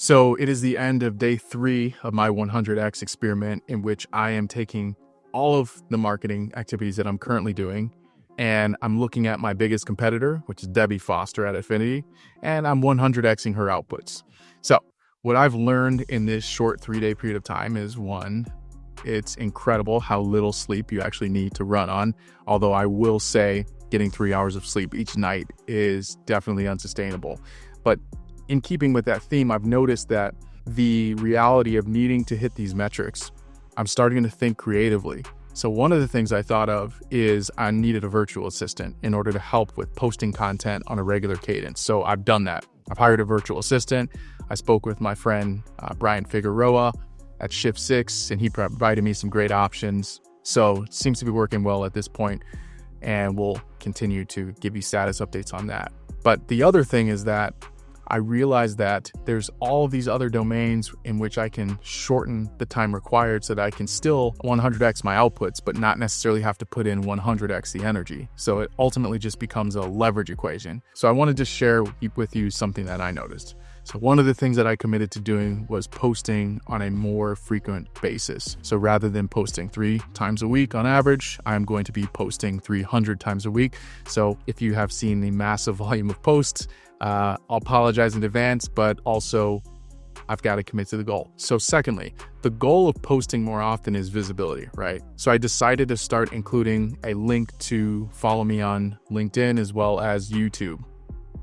So it is the end of day 3 of my 100x experiment, in which I am taking all of the marketing activities that I'm currently doing, and I'm looking at my biggest competitor, which is Debbie Foster at Affinity, and I'm 100xing her outputs. So what I've learned in this short 3-day period of time is, one, it's incredible how little sleep you actually need to run on. Although I will say getting 3 hours of sleep each night is definitely unsustainable. But in keeping with that theme, I've noticed that the reality of needing to hit these metrics, I'm starting to think creatively. So one of the things I thought of is I needed a virtual assistant in order to help with posting content on a regular cadence. So I've done that. I've hired a virtual assistant. I spoke with my friend Brian Figueroa at Shift 6, and he provided me some great options. So it seems to be working well at this point, and we'll continue to give you status updates on that. But the other thing is that I realized that there's all these other domains in which I can shorten the time required so that I can still 100x my outputs, but not necessarily have to put in 100x the energy. So it ultimately just becomes a leverage equation. So I wanted to share with you something that I noticed. So one of the things that I committed to doing was posting on a more frequent basis. So rather than posting 3 times a week on average, I'm going to be posting 300 times a week. So if you have seen the massive volume of posts, I'll apologize in advance, but also I've got to commit to the goal. So secondly, the goal of posting more often is visibility, right? So I decided to start including a link to follow me on LinkedIn as well as YouTube.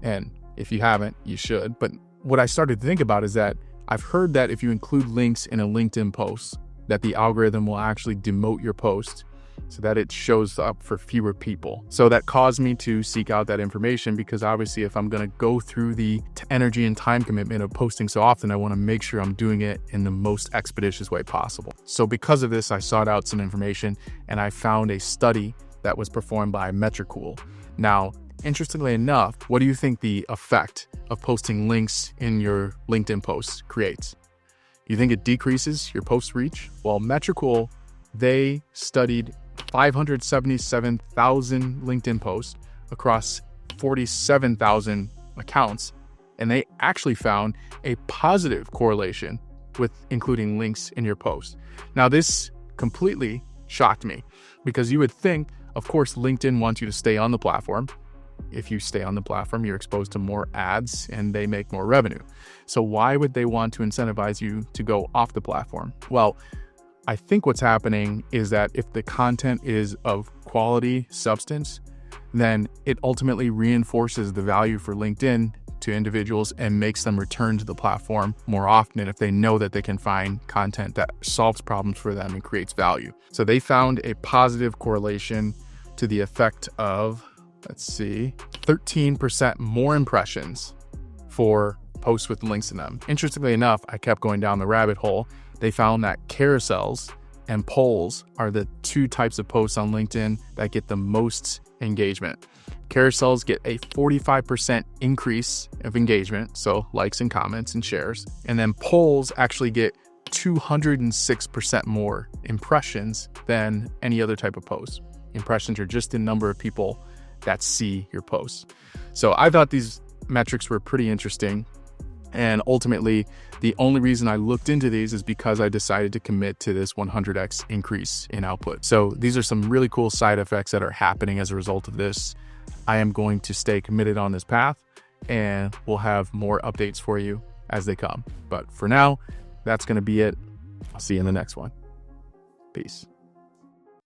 And if you haven't, you should. But what I started to think about is that I've heard that if you include links in a LinkedIn post, that the algorithm will actually demote your post so that it shows up for fewer people. So that caused me to seek out that information, because obviously if I'm going to go through the energy and time commitment of posting so often, I want to make sure I'm doing it in the most expeditious way possible. So because of this, I sought out some information, and I found a study that was performed by Metricool. Now, interestingly enough, what do you think the effect of posting links in your LinkedIn posts creates? You think it decreases your post reach? Well, Metricool, they studied 577,000 LinkedIn posts across 47,000 accounts, and they actually found a positive correlation with including links in your post. Now, this completely shocked me, because you would think, of course, LinkedIn wants you to stay on the platform. If you stay on the platform, you're exposed to more ads and they make more revenue. So why would they want to incentivize you to go off the platform? Well, I think what's happening is that if the content is of quality substance, then it ultimately reinforces the value for LinkedIn to individuals and makes them return to the platform more often if they know that they can find content that solves problems for them and creates value. So they found a positive correlation to the effect of, 13% more impressions for posts with links in them. Interestingly enough, I kept going down the rabbit hole. They found that carousels and polls are the 2 types of posts on LinkedIn that get the most engagement. Carousels get a 45% increase of engagement, so likes and comments and shares. And then polls actually get 206% more impressions than any other type of post. Impressions are just the number of people that see your posts. So I thought these metrics were pretty interesting. And ultimately, the only reason I looked into these is because I decided to commit to this 100x increase in output. So these are some really cool side effects that are happening as a result of this. I am going to stay committed on this path, and we'll have more updates for you as they come. But for now, that's going to be it. I'll see you in the next one. Peace.